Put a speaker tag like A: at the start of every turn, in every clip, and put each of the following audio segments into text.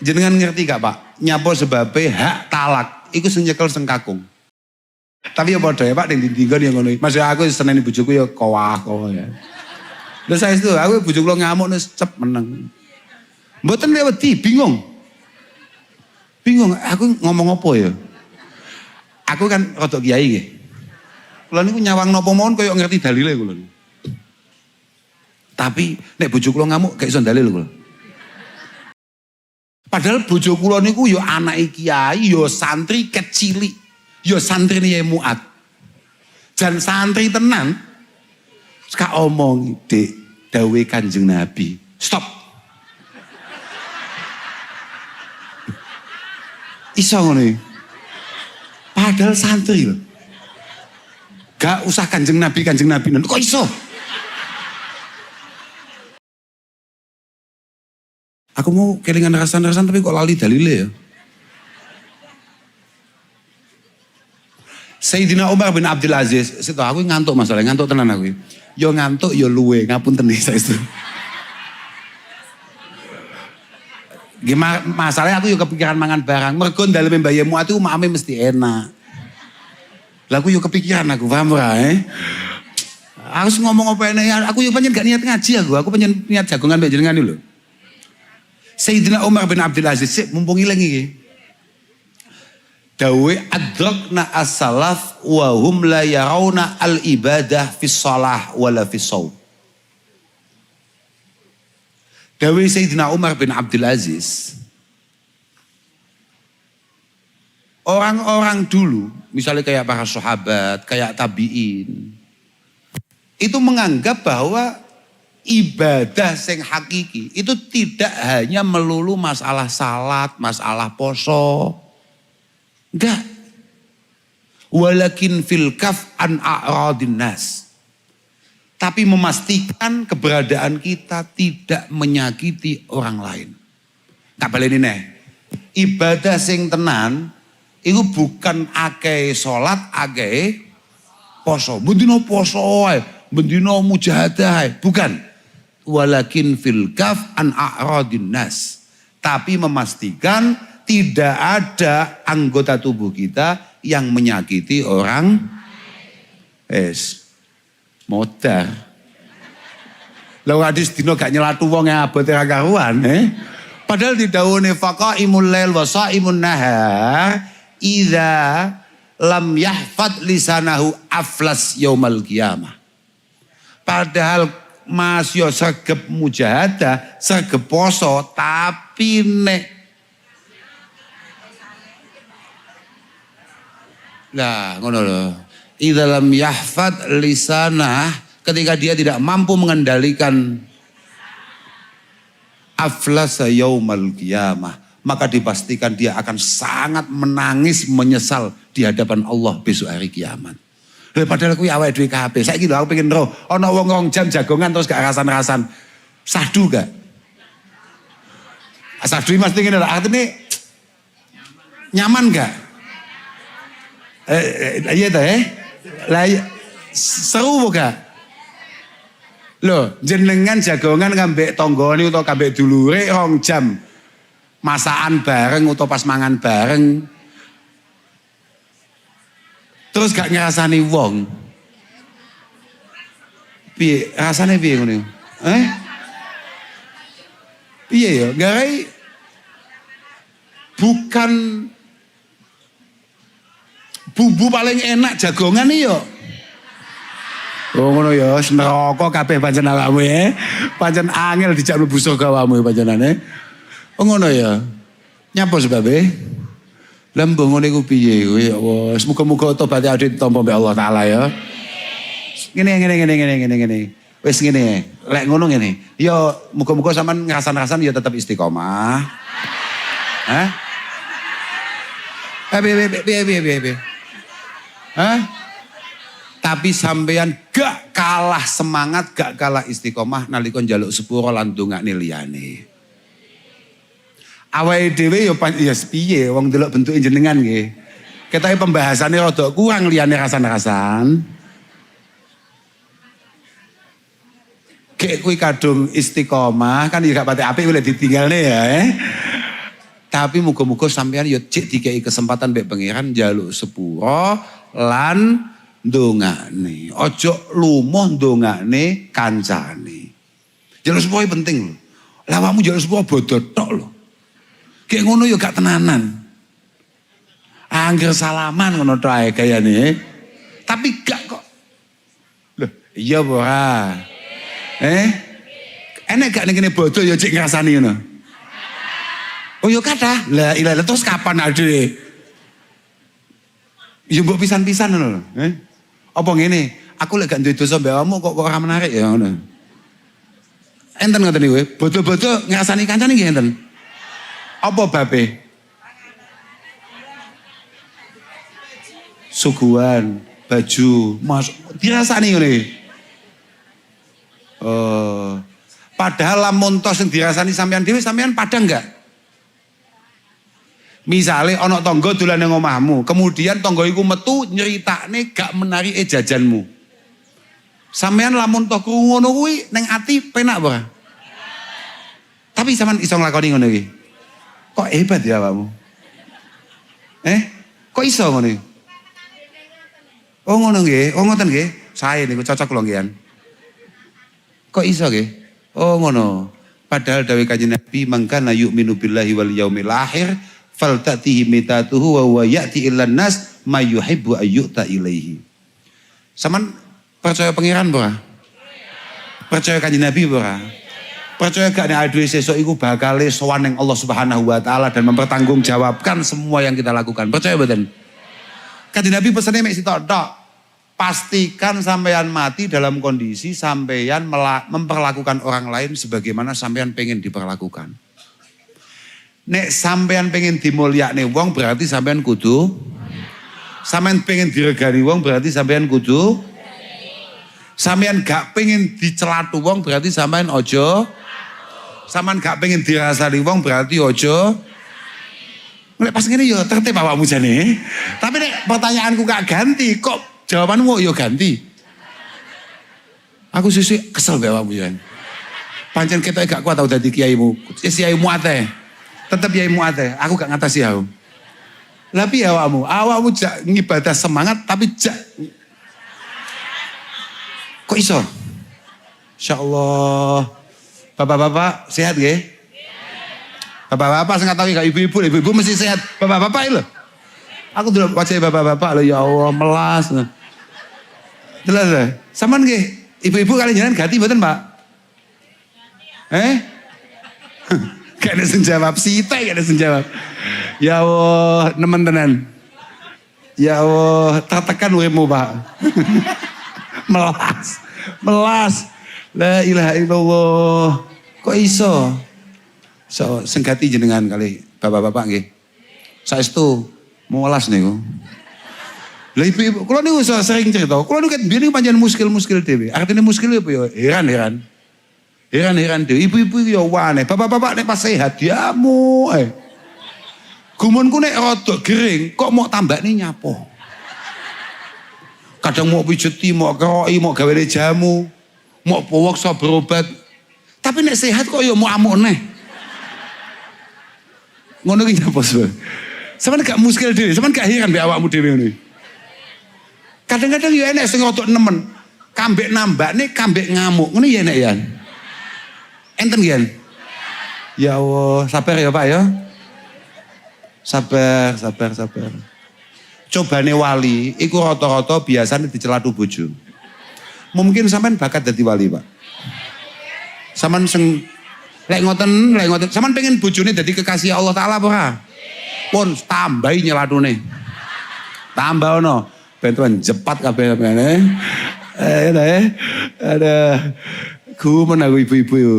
A: Jenengan ngerti gak Pak? Nyapa sebabnya hak talak iku sing nyekel sing kakung. Tapi ya padha ya Pak ning dinggon ya ngono. Mas aku seneni bojoku ya kowah ya. Lha saya itu aku bojoku ngamuk wis cep meneng. Mboten wedi bingung. Bingung aku ngomong apa ya? Aku kan rada kiai nggih. Kula niku nyawang napa mawon kaya ngerti dalile kula. Tapi nek bojo kula ngamuk gak iso dalil kula. Padahal bojo kula niku ya anake kiai, ya santri kecilik, ya santrine Yai Muat. Jan santri tenan. Saka omong, Dik, dawuhe Kanjeng Nabi. Stop. Iso ngono. Padahal santri lho. Gak usah Kanjeng Nabi. Kok iso? Aku mau kelingan rasan-rasan tapi kok lali dalile ya. Sayyidina Umar bin Abdul Aziz, aku ngantuk masalahnya, ngantuk tenan aku. Yo ngantuk yo luwe, ngapunten nih saya itu. Gimana masalahnya aku yo kepikiran mangan barang, mergo daleme Mbah Yemu atu mame mesti enak. Lah aku yo kepikiran aku, paham ora Harus ngomong apa enak, aku yo pengen gak niat ngaji aku pengen niat jagongan mbek jenengan lho. Sayyidina Umar bin Abdul Aziz mumpung ilang iki. Dawe adrakna as-salaf wa hum la yarawna al-ibadah fi shalah wala fi shaum. Dawe Sayyidina Umar bin Abdul Aziz. Orang-orang dulu, misalnya kayak para sahabat, kayak tabi'in, itu menganggap bahwa ibadah sing hakiki itu tidak hanya melulu masalah salat, masalah poso. Enggak. Walakin fil kaf an a'radin nas. Tapi memastikan keberadaan kita tidak menyakiti orang lain. Gak baleni neh. Ibadah sing tenan itu bukan akeh salat, akeh poso. Bendino poso ae, bendino mujahadah, bukan. Walakin fil kaf an a'radin nas. Tapi memastikan tidak ada anggota tubuh kita yang menyakiti orang modar. Lah hadis dino gak nyelatu wong abote ra karuan Padahal didhawuhne faqaimul lail wa saimun nahar idza lam yahfad lisanahu aflas yaumal qiyamah. Padahal Mas yo sregep mujahadah, sregep poso, tapi nek lah ngono lho. Idza lam yahfad lisanah, ketika dia tidak mampu mengendalikan aflasa yaumal qiyamah, maka dipastikan dia akan sangat menangis menyesal di hadapan Allah besok hari kiamat. Padahal aku awake dhewe kabeh. Saiki lho aku pengen roh ana wong 2 jam jagongan terus gak rasan-rasan. Sahdu gak? Sahdu mesti ngene lho, artine nyaman gak? Iya ta Lah seru gak? Loh, jenengan jagongan ngambek tanggane utawa ngambek dulure 2 jam. Masakan bareng utawa pas mangan bareng. Terus gak ngerasani wong. Piye? Rasane piye ngono? Piye ya? Garai bukan bumbu paling enak jagongan iki yo. Oh ngono ya, neraka kabeh pancen awakmu Pancen angel dijak mlebu surga awakmu panjenane. Oh ngono ya. Nyapa sebabe? Lembung ngene iku piye ya Allah. Muga-muga tobat adit tampa mbek Allah taala ya. Ngene. Wis ngene. Lek ngono ngene. Ya muga-muga sampean ngrasan-rasan ya tetep istiqomah. Hah? Piye. Hah? Tapi sampean gak kalah semangat, gak kalah istiqomah nalika njaluk sepuro lan ndongakne liyane. Awake dhewe ya piye wong delok bentuke jenengan nggih. Ketoke pembahasannya rada kurang liyane rasan-rasan. Kayak kuwi kadung istiqomah kan ya gak pati apik boleh ditinggalne ya. Tapi muga-muga sampean yo cek dikei kesempatan mbek pangeran njaluk sepuro lan ndongakne. Ojo lumoh ndongakne kancane. Njaluk sepuro penting lho. Lah awakmu njaluk sepuro bodoh tok lho. Kayak ngono yo gak tenanan. Angger salaman ngono tok ae gayane. Tapi gak kok. Loh, iya ora. Enek gak ning kene bodoh yo cek ngrasani ngono. Oh yo kathah. Lah ilah terus kapan ade? Yo mbok pisan-pisan ngono lho. Apa ngene? Aku lek gak duwe dosa mbek awakmu kok ora menarik ya ngono. Enten ngoten niku, bodoh-bodoh ngrasani kancane nggih enten. Apa babe? Suguhan, baju, mas, dirasani ngene. Padahal lamun tos sing dirasani sampean dhewe sampean padang enggak? Misale ana tangga dolan nang omahmu, kemudian tangga iku metu nyeritakne gak menarike jajanmu. Sampean lamun tok krungu ngono kuwi ning ati penak apa ora? Tapi sampean iso nglakoni ngono iki. Kok hebat ya awakmu? Kok iso ngono iki? Oh ngono nggih, oh ngoten nggih. Sae niku cocok kula nggih. Kok iso nggih? Oh ngono. Padahal dawuh Kanjeng Nabi, "Mangkana yu'minu billahi wal yaumil akhir faltatihi mitatuhu wa huwa ya'ti ilan nas may yuhibbu ayyuta ilaihi." Saman percaya pangeran ora? Percaya Kanjeng Nabi ora? Percaya gak nek aduh sesuk iku bakal sowan ning Allah Subhanahu wa taala dan mempertanggungjawabkan semua yang kita lakukan. Percaya mboten? Kanjeng Nabi pesane mek sitok tok. Pastikan sampean mati dalam kondisi sampean memperlakukan orang lain sebagaimana sampean pengen diperlakukan. Nek sampean pengen dimulyakne wong berarti sampean kudu. Sampean pengen diregani wong berarti sampean kudu. Sampean gak pengen dicelatu wong berarti sampean ojo. Sampean gak pengen dirasani wong berarti ojo. Nek pas ngene yo tertib awakmu jane. Tapi nek pertanyaanku gak ganti, kok jawabanmu yo ganti. Aku sesuk kesel mbek awakmu jan. Pancen ketoke gak kuat tau dadi kiaimu. Kiaimu ate. Tetep kiaimu ate. Aku gak ngatasi aku. Lah piye awakmu jak ngibadah semangat tapi jak kok iso? Insyaallah. Bapak-bapak sehat nggih? Bapak-bapak sing ngatawi gak ibu-ibu, ibu-ibu mesti sehat. Bapak-bapak lho. Aku delok wajah bapak-bapak lho ya Allah melas. Jelas. Sampean nggih, ibu-ibu kali jenengan ganti mboten, Pak? Gak ada sing jawab, sitai gak ada sing jawab. Ya Allah, nemen tenan. Ya Allah, tekan uripmu, Pak. Melas. La ilaha illallah. Kok iso? So, senggati jenengan kali bapak-bapak nggih. Saestu melas niku. Lah ibu-ibu, kula niku sering cerita. Kula niku ket biyen pancen muskil-muskil dhewe. Artine muskil apa ya? Heran dhewe. Ibu-ibu ya wane. Bapak-bapak nek pas sehat diamu. Gumunku nek rada gering, kok mau tambakne nyapo. Kadang mau pijeti, mau keroki, mau gawe jamu, mau powokso berobat. Tapi nek sehat kok ya mau amuk neh. Ngono ki napa sih? Sampeyan gak muskil dhewe, sampeyan gak heran mbek awakmu dhewe ngene. Kadang-kadang ya enek sing rodok nemen. Kambek nambakne, kambek ngamuk. Ngono ya enek ya. Enten nggih. Ya Allah, sabar ya Pak ya. Sabar. Cobane wali, iku rata-rata biasanya dicelatu bojo. Mungkin sampean bakat dadi wali, Pak. Sampean sing lek ngoten, sampean pengen bojone dadi kekasih Allah Taala apa ora? Pun tambahi nyelatune. Tambah ono, ben jepat kabeh sampeane. Ada gumen aku ibu-ibu yo.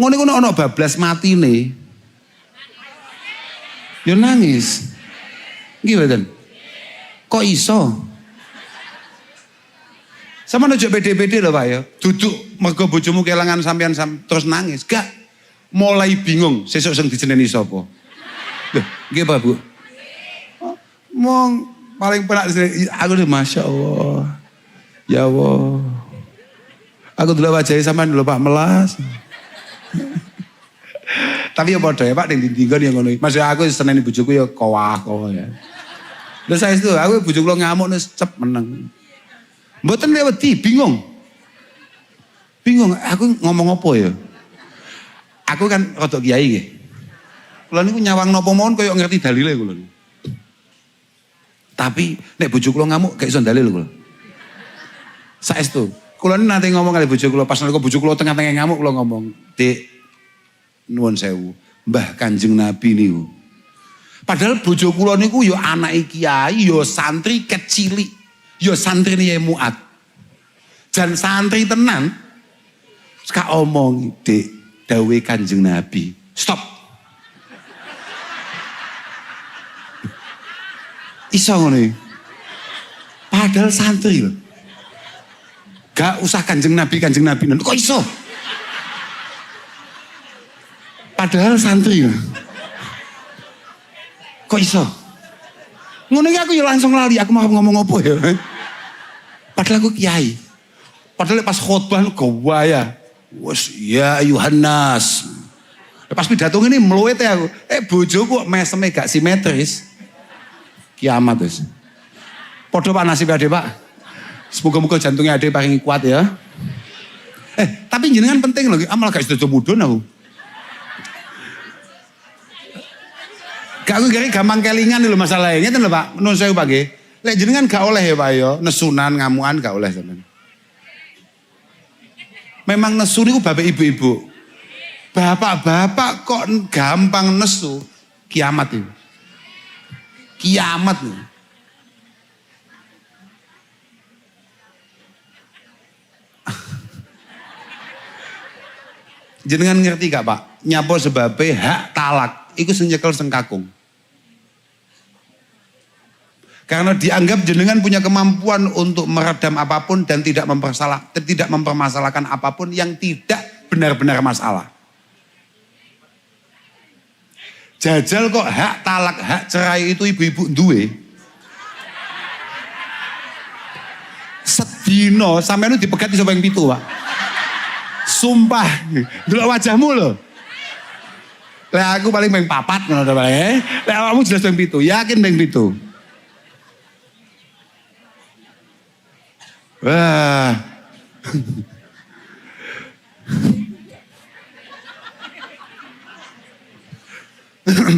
A: Ngene kono ono bablas matine. Yo nangis. Nggih mboten? Kok iso? Sama aja pede-pede loh Pak ya. Duduk mergo bojomu kelangan sampean terus nangis. Gak. Mulai bingung sesuk sing dijeneni sapa. Loh, nggih Pak Bu. Mong paling penak aku tuh Masya Allah. Ya Allah. Aku dulu wajahnya sampean lho Pak melas. Tapi ya padha ya Pak ning ndi-ndi ya ngono. Mas aku seneni bojoku ya kowah ya. Lha saestu aku bojoku kula ngamuk wis cep meneng. Mboten wedi, bingung. Bingung aku ngomong apa ya? Aku kan rada kiai nggih. Kula niku nyawang napa mawon kaya ngerti dalile kula. Tapi nek bojo kula ngamuk gak iso dalil kula. Saestu. Kula nate ngomong kali bojo kula pas nalika bojo kula tengah-tengah ngamuk kula ngomong, "Dik, nuwun sewu, Mbah Kanjeng Nabi niku." Padahal bojo kula niku ya anake kiai, ya santri kecilik, ya santri Yai Muat. Jan santri tenan. Seka omong, "Dik, dawuhe Kanjeng Nabi." Stop. Iso ngono. Padahal santri loh. Gak usah kanjeng Nabi. Kok iso? Padahal santri loh. Kok iso? Ngono iki aku ya langsung lali, aku mau ngomong apa ya. Padahal aku kiai. Padahal pas khotbah gawaya. Wes ya ayuhan nas. Pas pidato ngene mluwete aku. Bojoku meseme gak simetris. Kiamat wis. Padha Pak nasib ade Pak. Semoga-moga jantungnya ade paling kuat ya. Tapi jenengan penting loh, amal gak sedojo mudun aku. Gak aku kira gampang kelingan lho masalahnya ngeten lho Pak. Nuwun sewu Pak nggih. Lek jenengan gak oleh ya Pak ya, nesunan ngamukan gak oleh sampean. Memang nesu niku bapak ibu-ibu. Bapak-bapak kok gampang nesu, kiamat itu. Kiamat nih. Jenengan ngerti gak Pak? Nyapa sebabnya hak talak. Iku senyekel sengkakung. Karena dianggap jenengan punya kemampuan untuk meredam apapun dan tidak mempermasalahkan apapun yang tidak benar-benar masalah. Jajal kok hak talak, hak cerai itu ibu-ibu duwe. Sedino sampeyan dipegat iso ping 7, Pak. Sumpah, delok wajahmu lho. Lah aku paling ping 4 ngono to, Pak. Lah awakmu jelas ping 7, yakin ping 7. Wah.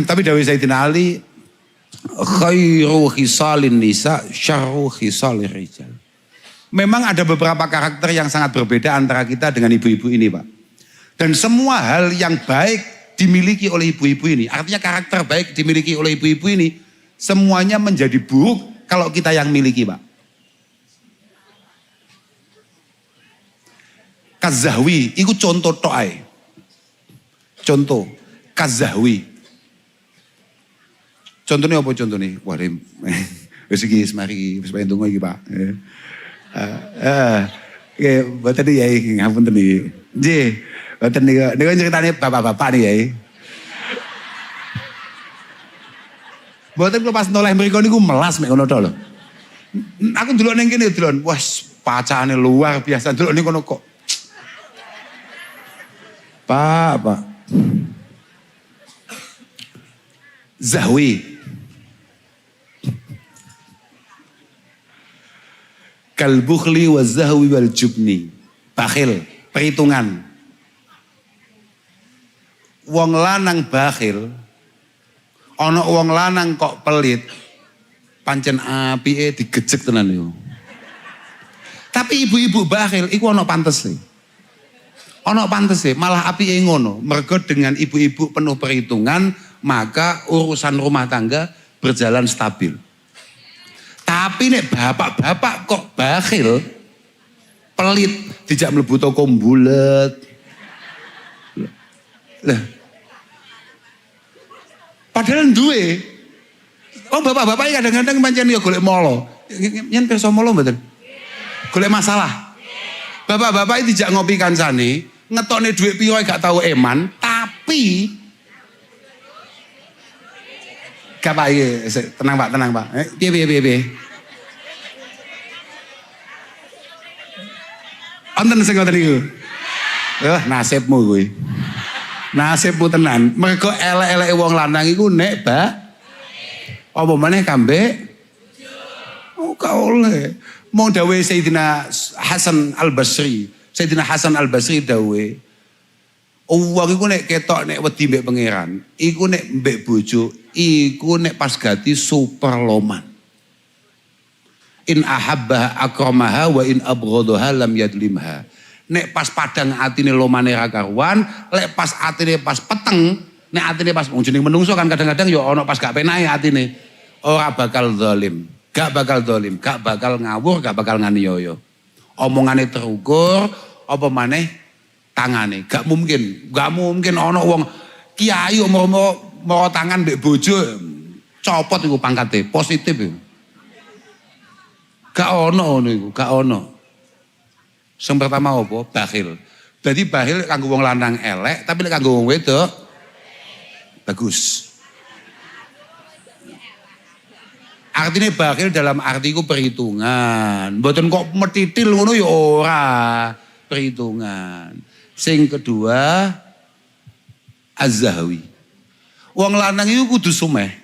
A: Tapi dawuh Sayyidina Ali, khairu khisalin nisa syarru khisalir rijal. Memang ada beberapa karakter yang sangat berbeda antara kita dengan ibu-ibu ini Pak. Dan semua hal yang baik dimiliki oleh ibu-ibu ini. Artinya karakter baik dimiliki oleh ibu-ibu ini. Semuanya menjadi buruk kalau kita yang miliki Pak. Kazahwi, itu contoh to'ai. Contoh, Kazahwi. Contohnya apa contohnya? Wah, wis iki semari wis pengen tunggu iki, Pak. Mboten ya ngapunten iki. Nggih, mboten niku ceritane bapak-bapak nih ya. Mboten kula pas noleh mriku niku melas mek ngono to lho. Aku ndelok ning kene delon, wah pacane luar biasa ndelok ning kono kok. Pak. Zahwi. Kalbukhli wa zahwi wal jubni. Bakhil, perhitungan. Wong lanang bakhil, ana wong lanang kok pelit, pancen apike digejek tenan yo. Tapi ibu-ibu bakhil iku ana pantese. Ana pantese, malah apike ngono. Mergo dengan ibu-ibu penuh perhitungan, maka urusan rumah tangga berjalan stabil. Tapi nek bapak-bapak kok bakhil, pelit, dijak mlebu toko mbulet. Lah. Padahal duwe. Oh bapak-bapak kadang-kadang pancen yo golek molo. Yen pirsa molo mboten? Golek masalah. Bapak-bapak dijak ngopi kancane, ngetokne dhuwit piro gak tahu eman, tapi gak Pak, tenang Pak. Piye. Onten sing ngoten niku. Nasibmu kuwi. Nasibmu tenan. Mergo elek-eleke wong lanang iku nek apa maneh kambek? Oh, gak oleh. Mau dawe Sayyidina Hasan Al-Basri. Sayyidina Hasan Al-Basri dawe. Wong iku nek ketok nek wedi mbek pangeran, iku nek mbek bojo, iku nek pas gati super loman. In ahabba akramaha wa in abghadaha lam yadlimha. Nek pas padang atine lomane ra karuan, lek pas atine pas peteng, nek atine pas jeneng menungso kan kadang-kadang ya ana pas gak penake atine. Ora bakal zalim, gak bakal zalim, gak bakal ngawur, gak bakal nganiaya. Omongane terukur, apa maneh tangane. Gak mungkin ana wong kiai umur tangan mbek bojo copot iku pangkate, positif iku. Gak ono ngono iku, gak ono. Sing pertama apa? Bakhil. Jadi bakhil kanggo wong lanang elek, tapi nek kanggo wong wedok bagus. Artinya bakhil dalam artiku perhitungan. Mboten kok metitil ngono ya ora. Perhitungan. Sing kedua az-zahwi. Wong lanang itu kudu sumeh.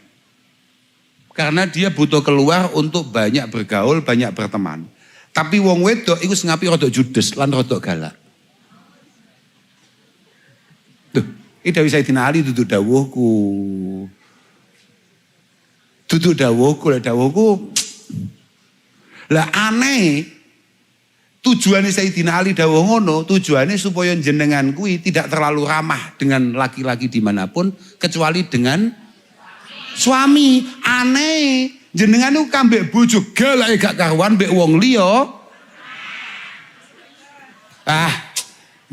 A: Karena dia butuh keluar untuk banyak bergaul, banyak berteman. Tapi wong wedok iku sengapi rodok judes lan rodok galak. Tuh, iki dawuh Sayyidina Ali dudu dawuhku. Dudu dawuhku, dawuhku. Lah aneh. Tujuannya Sayyidina Ali dawuh ngono, tujuannya supaya jenengan kuwi tidak terlalu ramah dengan laki-laki dimanapun kecuali dengan suami. Aneh. Jenengan itu kambek bojo galake gak karuan mbek wong liya.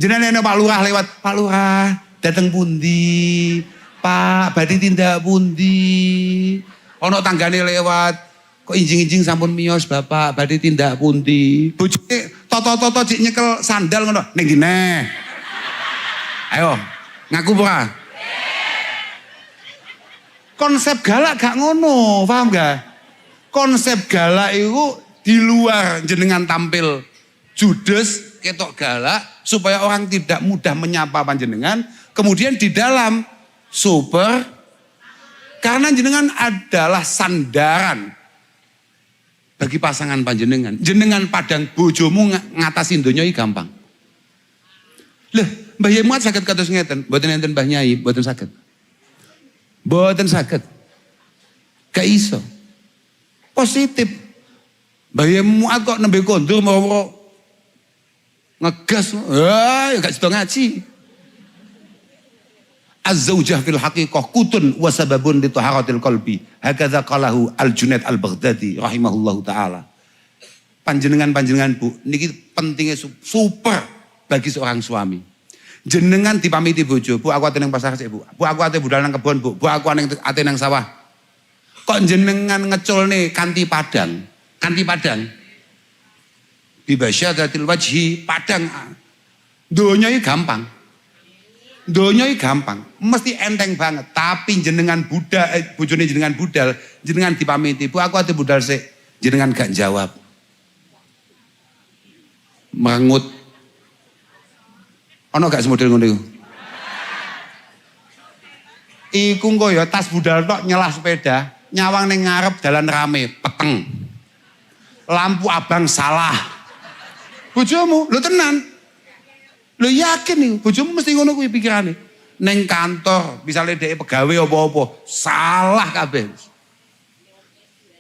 A: Jenengan Pak Lurah lewat, Pak Lurah dateng pundi? Pak badhe tindak pundi? Ana tanggane lewat, kok injing-injing sampun miyos Bapak badhe tindak pundi? Bojone toto-toto cik nyekel sandal ngono, ning ndi neh? Ayo, ngaku ora? Konsep galak gak ngono, paham gak? Konsep galak itu di luar jenengan tampil judes, ketok galak, supaya orang tidak mudah menyapa panjenengan. Kemudian di dalam super, karena jenengan adalah sandaran bagi pasangan panjenengan. Jenengan padang bojomu ngatasin donya iki gampang. Loh, Mbah Yai Muat saged kados ngeten, mboten enten Mbah Nyai, mboten saged. Mboten saged. Gak iso. Positif. Mbah Yai Muat kok nembe kondur mau ngegas. Ya gak sido ngaji. Az-zaujah fil haqiqah kutun wa sababun li taharatil qalbi. Hakadza qalahu Al-Junaid Al-Baghdadi rahimahullahu taala. Panjenengan Bu, niki pentingnya super bagi seorang suami. Jenengan dipamiti bojo, Bu aku ate nang pasar sik Bu. Bu aku ate budal nang kebon Bu. Bu aku ate nang sawah. Kok jenengan ngeculne kanthi padang. Kanthi padang. Bibasyadatil wajhi padang. Donya iki gampang. Donya iki gampang, mesti enteng banget. Tapi jenengan budal, bojone jenengan budal, jenengan dipamiti, Bu aku ate budal sik. Jenengan gak jawab. Merengut. Ono gak semodel ngono iku? Iku kok ya tas budal tok nyelah sepeda, nyawang ning ngarep dalan rame, peteng. Lampu abang salah. Bojomu, lho tenan. Lho yakin nih, bojomu mesti ngono kuwi pikirane. Ning kantor, misalnya dhek pegawai apa-apa, salah kabeh.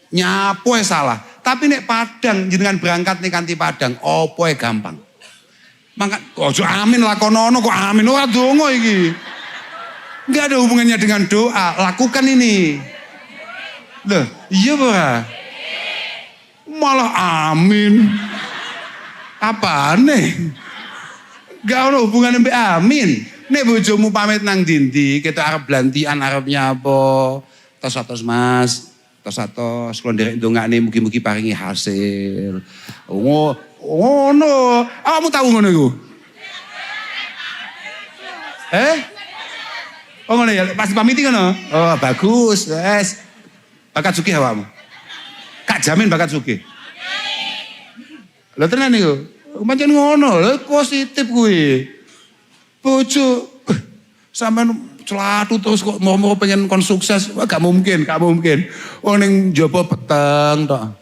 A: Nyapoe salah. Tapi nek padang jenengan berangkat nih kanthi padang, opoe gampang. Maka ojo amin lakonono kok amin ora donga iki. Enggak ada hubungannya dengan doa, lakukan ini. Loh, iya ora? Malah amin. Apane? Gak ada hubungan mbek amin. Nek bojomu pamit nang dindi, kita arep blantian arep nyapa. Tos-tos Mas, tos-tos kula nderek ndongakne mugi-mugi paringi hasil. Ngono. Awakmu tahu ngono iku? Oh ngono ya, pas pamiti ngono. Oh, bagus. Wes. Bakat sugih awakmu. Kak jamin bakat sugih. Lho tenan iku. Pancen ngono lho, positif kuwi. Bojo Sampean celatu terus kok mau pengen kon sukses. Wah, gak mungkin. Wong ning njaba peteng tok.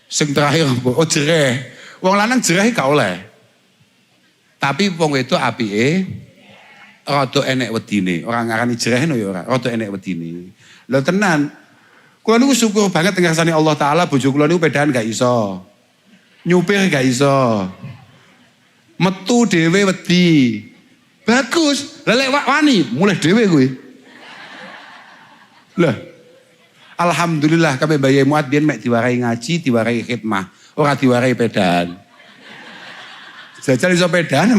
A: Sing terakhir jereh. Wong lanang jereh gak oleh. Tapi wong itu apike rada enek wedine. Ora ngarani jereh no ya ora, rada enek wedine. Lho tenan. Kula niku syukur banget ngersani Allah taala bojo kula niku pedahan gak iso. Nyupir gak iso. Metu dhewe wedi. Bagus. Lah lek wani mulai dhewe kuwi. Lah. Alhamdulillah kabeh bayi muat biyen mek diwarai ngaji, diwarai khidmah, ora diwarai pedahan. Jajal iso pedahan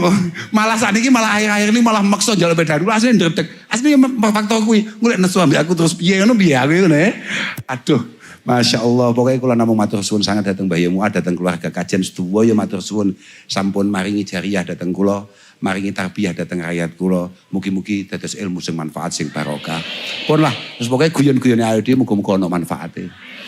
A: malah sakniki malah akhir-akhir ini malah maksa njaluk pedahan. Kuwi asline ndredeg. Asline faktor kuwi golek nesu ambek aku terus piye ngono piye aku ngene. Aduh. Masya Allah, pokoknya kula namung matur suwun sangat dateng Mbah Muat, dateng keluarga kajian sedaya matur suwun sampun maringi jariah dateng kula, maringi tarbiyah dateng rakyat kula. Mugi-mugi dados ilmu sing manfaat sing barokah. Pun lah, terus pokoknya guyon-guyone ayo dhewe muga-muga ana manfaate.